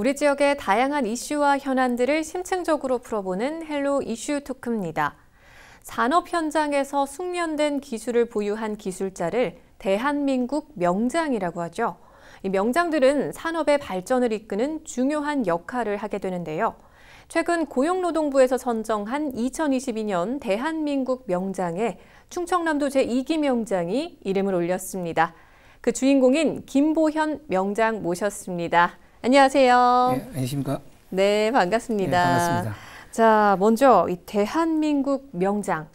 우리 지역의 다양한 이슈와 현안들을 심층적으로 풀어보는 헬로 이슈 토크입니다. 산업 현장에서 숙련된 기술을 보유한 기술자를 대한민국 명장이라고 하죠. 이 명장들은 산업의 발전을 이끄는 중요한 역할을 하게 되는데요. 최근 고용노동부에서 선정한 2022년 대한민국 명장에 충청남도 제2기 명장이 이름을 올렸습니다. 그 주인공인 김보현 명장 모셨습니다. 안녕하세요. 네, 안녕하십니까? 네, 반갑습니다. 네, 반갑습니다. 자, 먼저 이 대한민국 명장.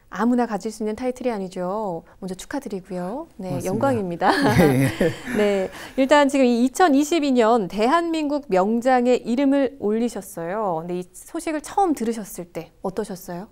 아무나 가질 수 있는 타이틀이 아니죠. 먼저 축하드리고요. 네, 고맙습니다. 영광입니다. 예. 네, 일단 지금 이 2022년 대한민국 명장에 이름을 올리셨어요. 근데 이 소식을 처음 들으셨을 때 어떠셨어요?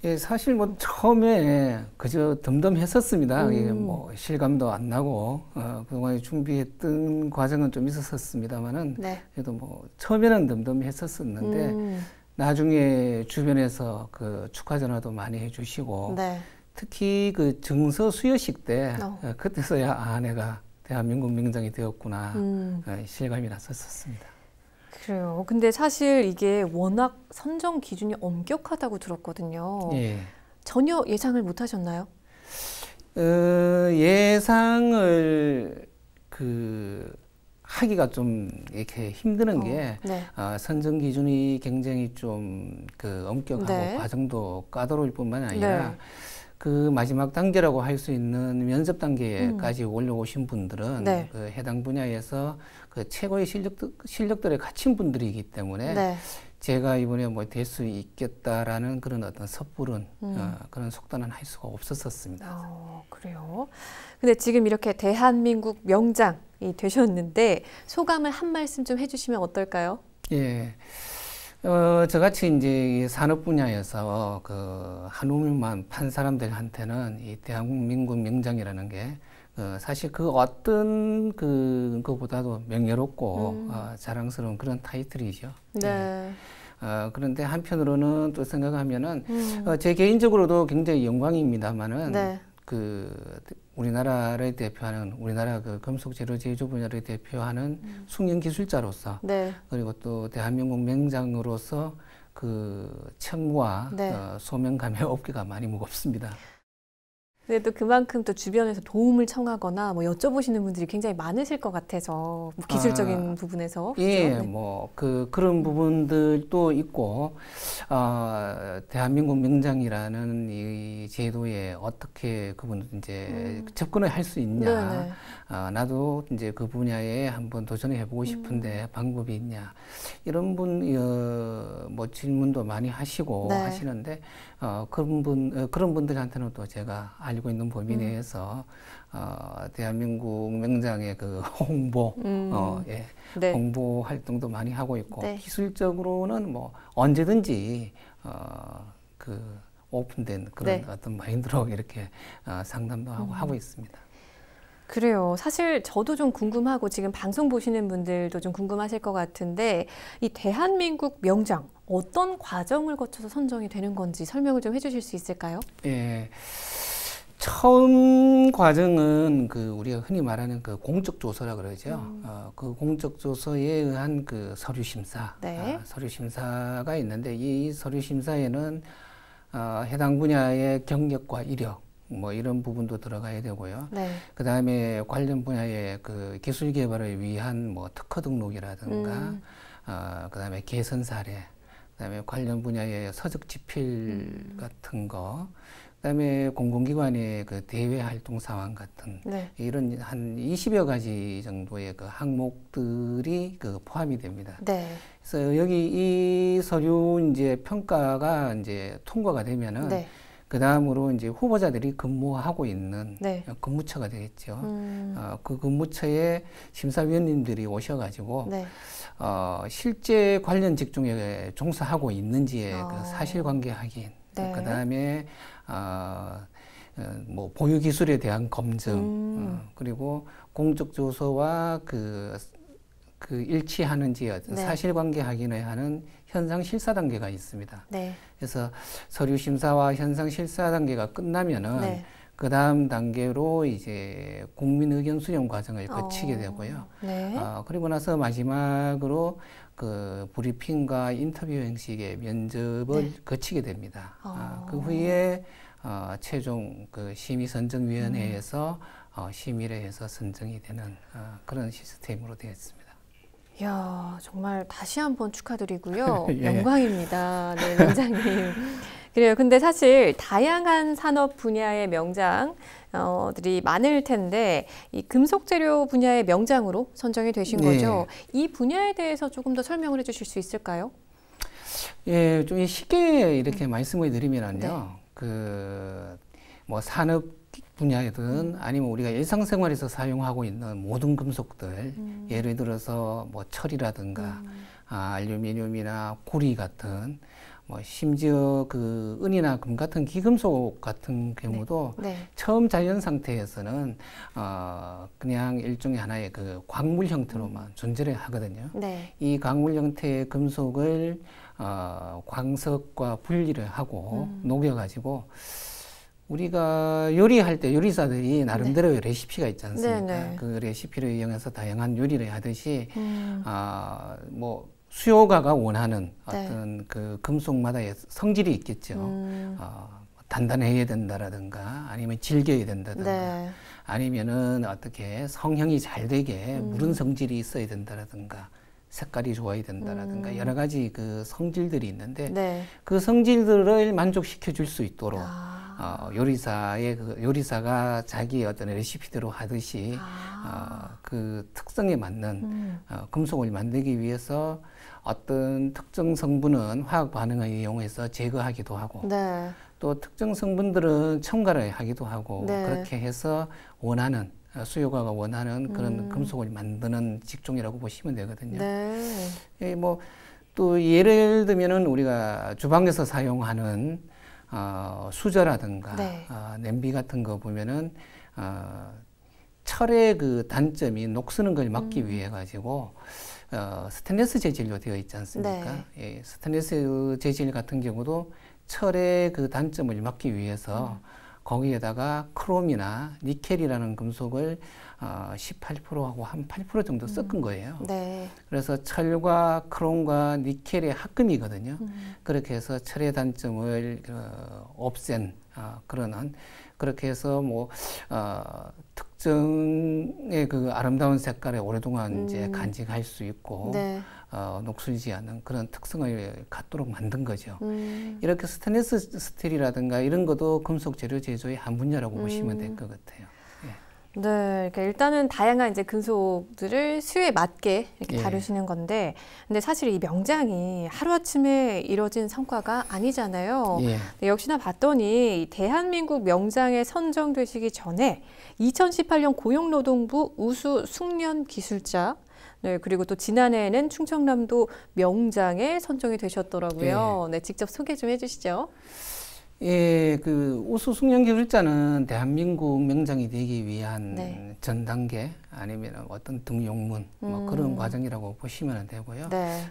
예, 사실 뭐 처음에 그저 덤덤했었습니다. 이게 뭐 실감도 안 나고 그동안 준비했던 과정은 좀 있었습니다만은 네. 그래도 뭐 처음에는 덤덤했었었는데 나중에 주변에서 그 축하 전화도 많이 해주시고 네. 특히 그 증서 수여식 때 그때서야 내가 대한민국 명장이 되었구나 실감이 났었습니다. 그래요. 근데 사실 이게 워낙 선정 기준이 엄격하다고 들었거든요. 예. 전혀 예상을 못 하셨나요? 예상을 하기가 좀 이렇게 힘드는 게 네. 선정 기준이 굉장히 좀 엄격하고 네. 과정도 까다로울 뿐만 아니라 네. 그 마지막 단계라고 할 수 있는 면접 단계까지 올라오신 분들은 네. 그 해당 분야에서 그 최고의 실력들에 갖춘 분들이기 때문에 네. 제가 이번에 뭐 될 수 있겠다라는 그런 어떤 섣부른 그런 속단은 할 수가 없었습니다. 그래요. 근데 지금 이렇게 대한민국 명장이 되셨는데 소감을 한 말씀 좀 해주시면 어떨까요? 예. 저같이 이제 이 산업 분야에서 한 우물만 판 사람들한테는 이 대한민국 명장이라는 게 사실 그 어떤 그거보다도 명예롭고 자랑스러운 그런 타이틀이죠. 네. 예. 그런데 한편으로는 또 생각하면은 제 개인적으로도 굉장히 영광입니다만은 네. 우리나라를 대표하는 우리나라 금속 재료 제조 분야를 대표하는 숙련 기술자로서 네. 그리고 또 대한민국 명장으로서 책무와 네. 소명감의 어깨가 많이 무겁습니다. 근데 또 그만큼 또 주변에서 도움을 청하거나 뭐 여쭤보시는 분들이 굉장히 많으실 것 같아서 뭐 기술적인 부분에서 예, 그렇죠? 네. 뭐 그런 부분들도 있고 대한민국 명장이라는 이 제도에 어떻게 그분들 이제 접근을 할 수 있냐, 나도 이제 그 분야에 한번 도전해 보고 싶은데 방법이 있냐 이런 뭐 질문도 많이 하시고 네. 하시는데 그런 분들한테는 또 제가 알고 있는 범위 내에서 대한민국 명장의 홍보, 예, 네. 홍보 활동도 많이 하고 있고 네. 기술적으로는 뭐 언제든지 오픈된 그런 네. 어떤 마인드로 이렇게 상담도 하고 있습니다. 그래요. 사실 저도 좀 궁금하고 지금 방송 보시는 분들도 좀 궁금하실 것 같은데 이 대한민국 명장 어떤 과정을 거쳐서 선정이 되는 건지 설명을 좀 해주실 수 있을까요? 예. 처음 과정은 우리가 흔히 말하는 공적 조서라 그러죠. 그 공적 조서에 의한 서류 심사, 네. 서류 심사가 있는데 이 서류 심사에는 해당 분야의 경력과 이력 뭐 이런 부분도 들어가야 되고요. 네. 그 다음에 관련 분야의 기술 개발을 위한 뭐 특허 등록이라든가, 그 다음에 개선 사례, 그 다음에 관련 분야의 서적 지필 같은 거, 그 다음에 공공기관의 대외 활동 상황 같은 네. 이런 한 20여 가지 정도의 항목들이 포함이 됩니다. 네. 그래서 여기 이 서류 이제 평가가 이제 통과가 되면은 네. 그 다음으로 이제 후보자들이 근무하고 있는 네. 근무처가 되겠죠. 그 근무처에 심사위원님들이 오셔가지고 네. 실제 관련 직종에 종사하고 있는지의 사실관계 확인, 네. 그 다음에 뭐 보유 기술에 대한 검증, 그리고 공적 조서와 일치하는지 어떤 네. 사실관계 확인을 하는 현상 실사 단계가 있습니다. 네. 그래서 서류 심사와 현상 실사 단계가 끝나면은 네. 그 다음 단계로 이제 국민 의견 수렴 과정을 거치게 되고요. 네. 그리고 나서 마지막으로 그 브리핑과 인터뷰 형식의 면접을 네. 거치게 됩니다. 그 후에 최종 그 심의선정위원회에서 심의를 해서 선정이 되는 그런 시스템으로 되어 있습니다. 이야, 정말 다시 한번 축하드리고요. 예. 영광입니다. 네, 명장님. 그래요. 근데 사실 다양한 산업 분야의 명장들이 많을 텐데 이 금속 재료 분야의 명장으로 선정이 되신 네. 거죠. 이 분야에 대해서 조금 더 설명을 해주실 수 있을까요? 예, 좀 쉽게 이렇게 말씀을 드리면요. 네. 뭐 산업 분야이든 아니면 우리가 일상생활에서 사용하고 있는 모든 금속들, 예를 들어서 뭐 철이라든가 알루미늄이나 구리 같은 뭐 심지어 그 은이나 금 같은 기금속 같은 경우도 네. 처음 자연 상태에서는 그냥 일종의 하나의 그 광물 형태로만 존재를 하거든요. 네. 이 광물 형태의 금속을 광석과 분리를 하고 녹여가지고 우리가 요리할 때 요리사들이 나름대로의 레시피가 있지 않습니까? 네. 그 레시피를 이용해서 다양한 요리를 하듯이 뭐 수요가가 원하는 어떤 그 금속마다의 성질이 있겠죠. 단단해야 된다라든가 아니면 질겨야 된다든가 네. 아니면은 어떻게 성형이 잘 되게 무른 성질이 있어야 된다라든가 색깔이 좋아야 된다라든가 여러 가지 그 성질들이 있는데 네. 그 성질들을 만족시켜 줄 수 있도록 요리사가 자기의 어떤 레시피대로 하듯이 그 특성에 맞는 금속을 만들기 위해서 어떤 특정 성분은 화학 반응을 이용해서 제거하기도 하고 네. 또 특정 성분들은 첨가를 하기도 하고 네. 그렇게 해서 원하는 수요가가 원하는 그런 금속을 만드는 직종이라고 보시면 되거든요. 네. 예, 뭐 또 예를 들면은 우리가 주방에서 사용하는 수저라든가 네. 냄비 같은 거 보면은 철의 그 단점이 녹쓰는 걸 막기 위해 가지고 스테인리스 재질로 되어 있지 않습니까? 네. 예, 스테인리스 재질 같은 경우도 철의 그 단점을 막기 위해서 거기에다가 크롬이나 니켈이라는 금속을 18%하고 한 8% 정도 섞은 거예요. 네. 그래서 철과 크롬과 니켈의 합금이거든요. 그렇게 해서 철의 단점을 없앤 그러는 그렇게 해서 뭐 특정의 그 아름다운 색깔에 오랫동안 이제 간직할 수 있고 네. 녹슬지 않는 그런 특성을 갖도록 만든 거죠. 이렇게 스테인리스 스틸이라든가 이런 것도 금속 재료 제조의 한 분야라고 보시면 될 것 같아요. 네, 그러니까 일단은 다양한 이제 금속들을 수요에 맞게 이렇게 예. 다루시는 건데, 근데 사실 이 명장이 하루아침에 이뤄진 성과가 아니잖아요. 예. 네, 역시나 봤더니 이 대한민국 명장에 선정되시기 전에 2018년 고용노동부 우수 숙련 기술자, 네, 그리고 또 지난해에는 충청남도 명장에 선정이 되셨더라고요. 예. 네, 직접 소개 좀 해주시죠. 예, 그 우수 숙련 기술자는 대한민국 명장이 되기 위한 네. 전 단계 아니면 어떤 등용문 뭐 그런 과정이라고 보시면 되고요. 네.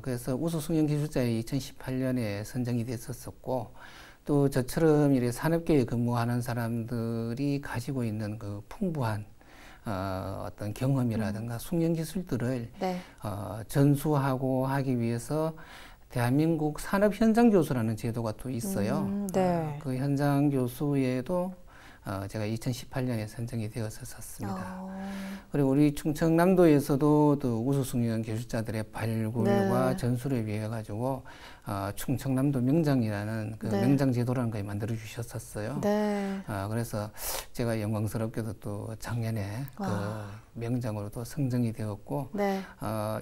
그래서 우수 숙련 기술자에 2018년에 선정이 됐었고 또 저처럼 이렇게 산업계에 근무하는 사람들이 가지고 있는 그 풍부한 어떤 경험이라든가 숙련 기술들을 네. 전수하고 하기 위해서 대한민국 산업 현장 교수라는 제도가 또 있어요. 네. 그 현장 교수에도 제가 2018년에 선정이 되었었습니다. 그리고 우리 충청남도에서도 또 우수 숙련 기술자들의 발굴과 네. 전수를 위해 가지고 충청남도 명장이라는 그 네. 명장 제도라는 걸 만들어 주셨었어요. 네. 그래서 제가 영광스럽게도 또 작년에 그 명장으로 또 선정이 되었고 네.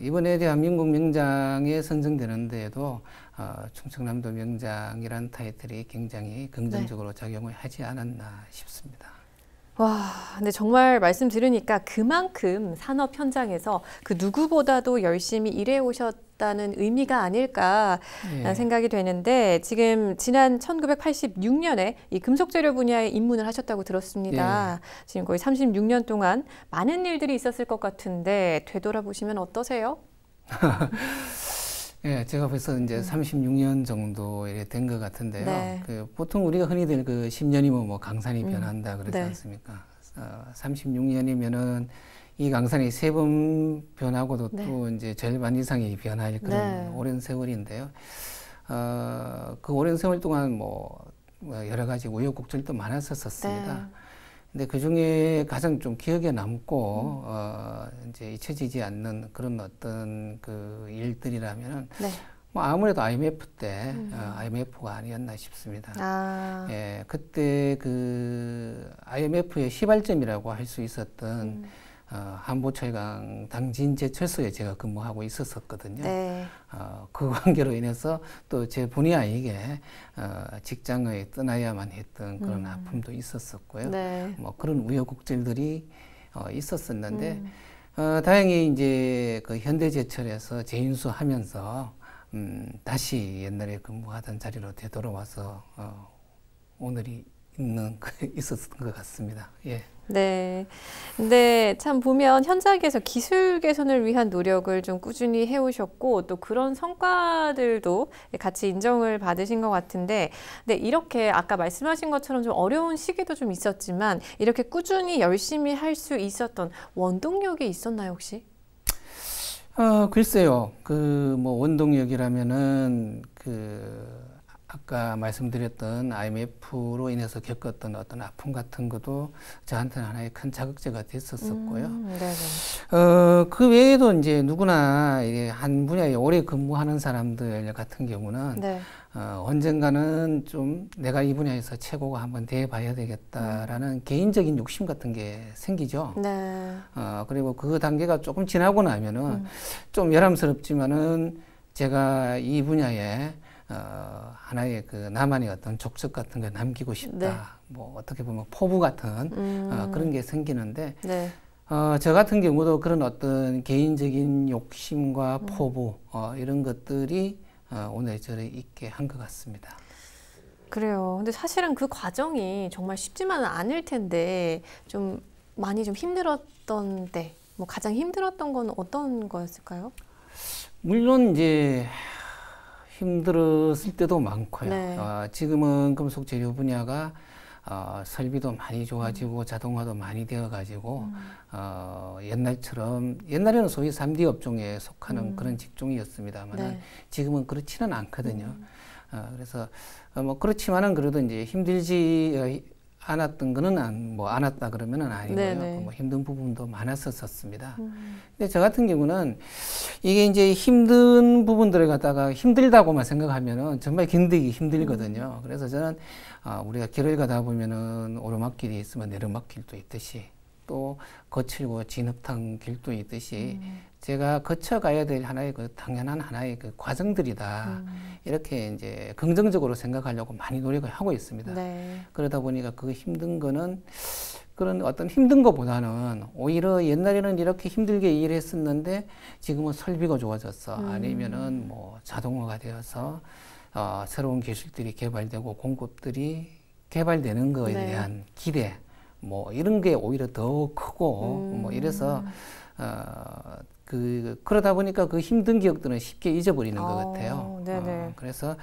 이번에 대한민국 명장에 선정되는 데에도 충청남도 명장이라는 타이틀이 굉장히 긍정적으로 작용을 하지 않았나 싶습니다. 와, 근데 정말 말씀 들으니까 그만큼 산업 현장에서 그 누구보다도 열심히 일해 오셨다는 의미가 아닐까 예. 생각이 되는데, 지금 지난 1986년에 이 금속재료 분야에 입문을 하셨다고 들었습니다. 지금 거의 36년 동안 많은 일들이 있었을 것 같은데 되돌아보시면 어떠세요? 예, 제가 벌써 이제 36년 정도 이렇게 된 것 같은데요. 네. 보통 우리가 흔히들 그 10년이면 뭐 강산이 변한다 그러지 네. 않습니까? 36년이면은 이 강산이 3번 변하고도 네. 또 이제 절반 이상이 변할 그런 네. 오랜 세월인데요. 그 오랜 세월 동안 뭐 여러 가지 우여곡절도 많았었습니다. 네. 근데 그 중에 가장 좀 기억에 남고, 이제 잊혀지지 않는 그런 어떤 그 일들이라면은, 네. 뭐 아무래도 IMF 때, IMF가 아니었나 싶습니다. 아. 예, 그때 그 IMF의 시발점이라고 할 수 있었던 한보철강 당진제철소에 제가 근무하고 있었거든요. 네. 그 관계로 인해서 또 제 본의 아니게 직장을 떠나야만 했던 그런 아픔도 있었었고요. 네. 뭐 그런 우여곡절들이 있었었는데 다행히 이제 그 현대제철에서 재인수하면서 다시 옛날에 근무하던 자리로 되돌아와서 오늘이 있었던 것 같습니다. 예. 네. 근데 참 보면 현장에서 기술 개선을 위한 노력을 좀 꾸준히 해오셨고 또 그런 성과들도 같이 인정을 받으신 것 같은데, 네, 이렇게 아까 말씀하신 것처럼 좀 어려운 시기도 좀 있었지만 이렇게 꾸준히 열심히 할 수 있었던 원동력이 있었나요, 혹시? 글쎄요. 그 뭐 원동력이라면은 아까 말씀드렸던 IMF로 인해서 겪었던 어떤 아픔 같은 것도 저한테는 하나의 큰 자극제가 됐었었고요. 네네. 그 외에도 이제 누구나 이게 한 분야에 오래 근무하는 사람들 같은 경우는 네. 언젠가는 좀 내가 이 분야에서 최고가 한번 돼봐야 되겠다라는 개인적인 욕심 같은 게 생기죠. 네. 그리고 그 단계가 조금 지나고 나면은 좀 열암스럽지만은 제가 이 분야에 하나의 그 나만의 어떤 족적 같은 걸 남기고 싶다. 네. 뭐 어떻게 보면 포부 같은 그런 게 생기는데 네. 저 같은 경우도 그런 어떤 개인적인 욕심과 포부 이런 것들이 오늘 저를 있게 한 것 같습니다. 그래요. 근데 사실은 그 과정이 정말 쉽지만은 않을 텐데 좀 많이 좀 힘들었던 때, 뭐 가장 힘들었던 건 어떤 거였을까요? 물론 이제 힘들었을 때도 많고요. 네. 지금은 금속 재료 분야가 설비도 많이 좋아지고 자동화도 많이 되어가지고 옛날에는 소위 3D 업종에 속하는 그런 직종이었습니다만 네. 지금은 그렇지는 않거든요. 그래서 뭐 그렇지만은 그래도 이제 힘들지 않았던 거는 않았다 그러면은 아니고요. 네네. 뭐 힘든 부분도 많았었습니다. 근데 저 같은 경우는 이게 이제 힘든 부분들을 갖다가 힘들다고만 생각하면은 정말 견디기 힘들거든요. 그래서 저는 우리가 길을 가다 보면은 오르막길이 있으면 내리막길도 있듯이 또 거칠고 진흙탕 길도 있듯이 제가 거쳐가야 될 하나의 그 당연한 하나의 그 과정들이다. 이렇게 이제 긍정적으로 생각하려고 많이 노력을 하고 있습니다. 네. 그러다 보니까 그 힘든 거는 그런 어떤 힘든 것보다는 오히려 옛날에는 이렇게 힘들게 일을 했었는데 지금은 설비가 좋아졌어. 아니면은 뭐 자동화가 되어서 새로운 기술들이 개발되고 공급들이 개발되는 거에 네. 대한 기대 뭐 이런 게 오히려 더 크고 뭐 이래서 그러다 보니까 그 힘든 기억들은 쉽게 잊어버리는 것 같아요. 네네. 그래서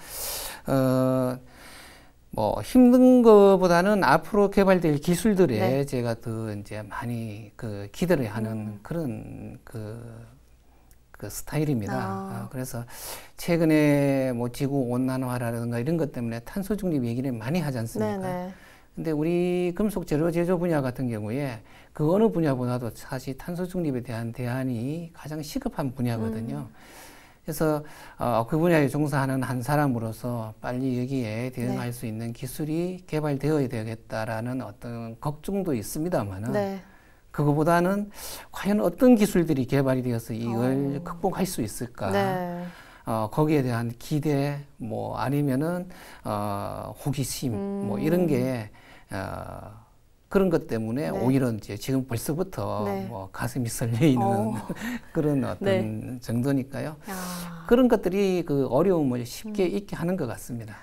뭐 힘든 거보다는 앞으로 개발될 기술들에 네. 제가 더 이제 많이 그 기대를 하는 그런 그 스타일입니다. 그래서 최근에 뭐 지구 온난화라든가 이런 것 때문에 탄소 중립 얘기를 많이 하지 않습니까? 네네. 근데 우리 금속 재료 제조 분야 같은 경우에 그 어느 분야보다도 사실 탄소 중립에 대한 대안이 가장 시급한 분야거든요. 그래서 그 분야에 종사하는 한 사람으로서 빨리 여기에 대응할 수 있는 기술이 개발되어야 되겠다라는 어떤 걱정도 있습니다만은 네. 그거보다는 과연 어떤 기술들이 개발이 되어서 이걸 극복할 수 있을까? 네. 거기에 대한 기대, 뭐 아니면은 호기심, 뭐 이런 게 그런 것 때문에 네. 오히려 이제 지금 벌써부터 네. 뭐 가슴이 설레이는 그런 어떤 정도니까요. 그런 것들이 그 어려움을 쉽게 잊게 하는 것 같습니다.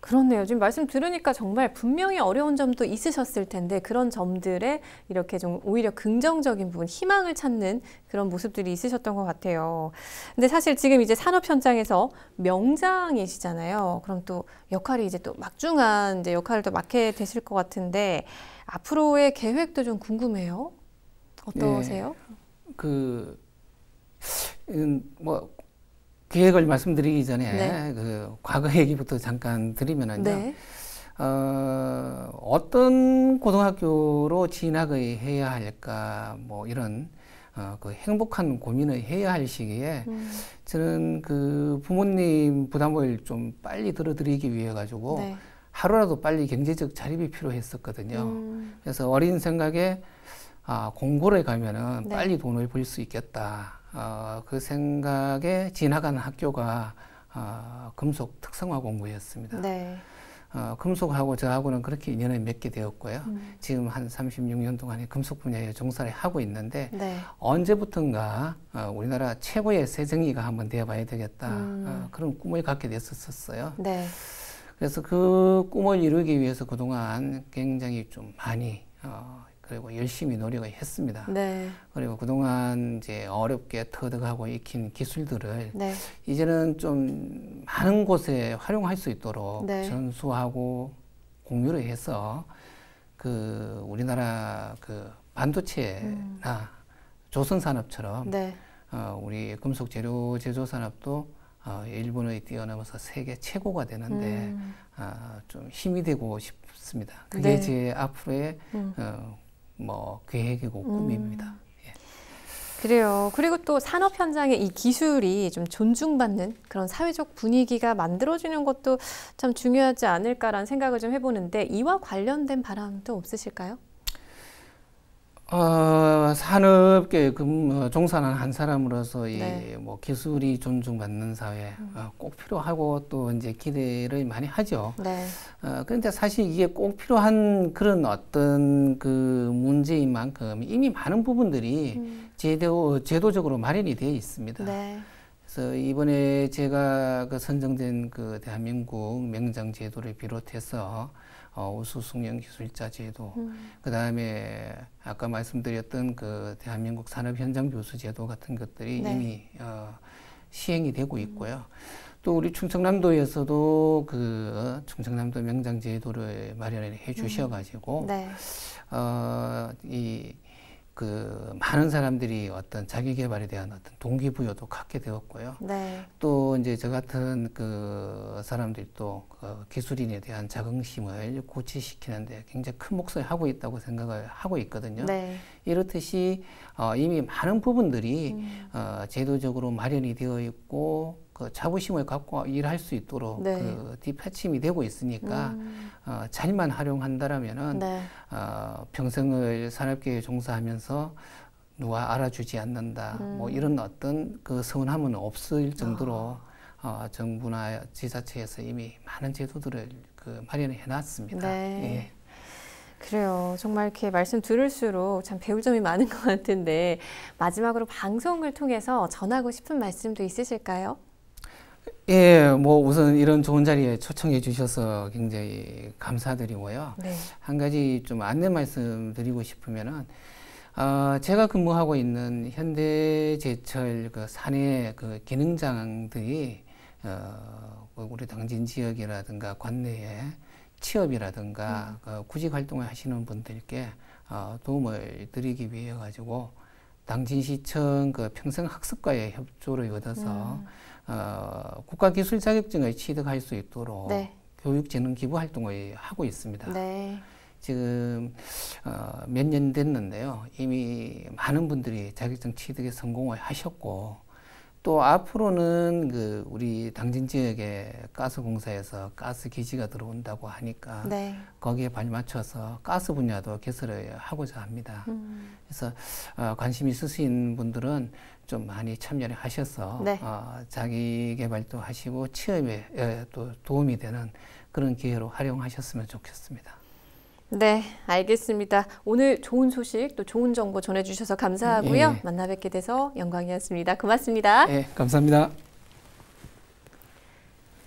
그렇네요. 지금 말씀 들으니까 정말 분명히 어려운 점도 있으셨을 텐데 그런 점들에 이렇게 좀 오히려 긍정적인 부분, 희망을 찾는 그런 모습들이 있으셨던 것 같아요. 근데 사실 지금 이제 산업 현장에서 명장이시잖아요. 그럼 또 역할이 이제 또 막중한 이제 역할을 또 맡게 되실 것 같은데 앞으로의 계획도 좀 궁금해요. 어떠세요? 뭐 계획을 말씀드리기 전에 네. 그 과거 얘기부터 잠깐 드리면은요. 네. 어떤 고등학교로 진학을 해야 할까 뭐 이런 그 행복한 고민을 해야 할 시기에 저는 그 부모님 부담을 좀 빨리 덜어드리기 위해 가지고 네. 하루라도 빨리 경제적 자립이 필요했었거든요. 그래서 어린 생각에 공고를 가면은 네. 빨리 돈을 벌 수 있겠다. 그 생각에 진학한 학교가 금속 특성화 공부였습니다. 네. 금속하고 저하고는 그렇게 인연을 맺게 되었고요. 지금 한 36년 동안 금속 분야에 종사를 하고 있는데 네. 언제부턴가 우리나라 최고의 세정이가 한번 되어봐야 되겠다. 그런 꿈을 갖게 됐었어요. 네. 그래서 그 꿈을 이루기 위해서 그동안 굉장히 좀 많이 그리고 열심히 노력을 했습니다. 네. 그리고 그동안 이제 어렵게 터득하고 익힌 기술들을 네. 이제는 좀 많은 곳에 활용할 수 있도록 네. 전수하고 공유를 해서 그 우리나라 그 반도체나 조선 산업처럼 네. 우리 금속 재료 제조 산업도 일본을 뛰어넘어서 세계 최고가 되는데 좀 힘이 되고 싶습니다. 그게 네. 제 앞으로의 뭐 계획이고 꿈입니다. 예. 그래요. 그리고 또 산업 현장에 이 기술이 좀 존중받는 그런 사회적 분위기가 만들어지는 것도 참 중요하지 않을까라는 생각을 좀 해보는데 이와 관련된 바람도 없으실까요? 산업계에 종사하는 한 사람으로서 네. 이 뭐 기술이 존중받는 사회 꼭 필요하고 또 이제 기대를 많이 하죠. 네. 그런데 사실 이게 꼭 필요한 그런 어떤 그 문제인 만큼 이미 많은 부분들이 제도적으로 마련이 되어 있습니다. 네. 그래서 이번에 제가 그 선정된 그 대한민국 명장 제도를 비롯해서 우수 숙련 기술자 제도, 그 다음에 아까 말씀드렸던 그 대한민국 산업 현장 교수 제도 같은 것들이 네. 이미 시행이 되고 있고요. 또 우리 충청남도에서도 그 충청남도 명장 제도를 마련을 해 주셔가지고 네. 그 많은 사람들이 어떤 자기 개발에 대한 어떤 동기부여도 갖게 되었고요. 네. 또 이제 저 같은 그 사람들도 그 기술인에 대한 자긍심을 고취시키는데 굉장히 큰 몫을 하고 있다고 생각을 하고 있거든요. 네. 이렇듯이 이미 많은 부분들이 제도적으로 마련이 되어 있고 그 자부심을 갖고 일할 수 있도록 네. 그 뒷받침이 되고 있으니까 잘만 활용한다라면은 네. 평생을 산업계에 종사하면서 누가 알아주지 않는다 뭐 이런 어떤 그 서운함은 없을 정도로 정부나 지자체에서 이미 많은 제도들을 그 마련해 놨습니다. 네. 예. 그래요. 정말 이렇게 말씀 들을수록 참 배울 점이 많은 것 같은데 마지막으로 방송을 통해서 전하고 싶은 말씀도 있으실까요? 예, 뭐 우선 이런 좋은 자리에 초청해 주셔서 굉장히 감사드리고요. 네. 한 가지 좀 안내 말씀 드리고 싶으면은 제가 근무하고 있는 현대제철 그 사내 그 기능장들이 우리 당진 지역이라든가 관내에 취업이라든가 그 구직 활동을 하시는 분들께 도움을 드리기 위해 가지고 당진시청 그 평생학습과의 협조를 얻어서 국가기술 자격증을 취득할 수 있도록 네. 교육재능 기부 활동을 하고 있습니다. 네. 지금 몇 년 됐는데요. 이미 많은 분들이 자격증 취득에 성공을 하셨고 또 앞으로는 그 우리 당진 지역에 가스공사에서 가스 기지가 들어온다고 하니까 네. 거기에 발맞춰서 가스 분야도 개설을 하고자 합니다. 그래서 관심 있으신 분들은 좀 많이 참여를 하셔서 네. 자기 개발도 하시고 취업에 또 도움이 되는 그런 기회로 활용하셨으면 좋겠습니다. 네, 알겠습니다. 오늘 좋은 소식 또 좋은 정보 전해주셔서 감사하고요. 예. 만나 뵙게 돼서 영광이었습니다. 고맙습니다. 네, 감사합니다.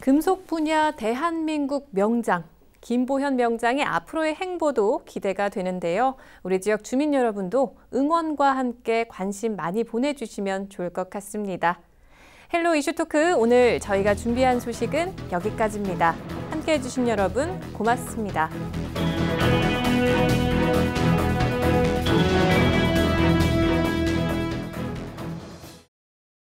금속 분야 대한민국 명장, 김보현 명장의 앞으로의 행보도 기대가 되는데요. 우리 지역 주민 여러분도 응원과 함께 관심 많이 보내주시면 좋을 것 같습니다. 헬로 이슈토크, 오늘 저희가 준비한 소식은 여기까지입니다. 함께해 주신 여러분 고맙습니다.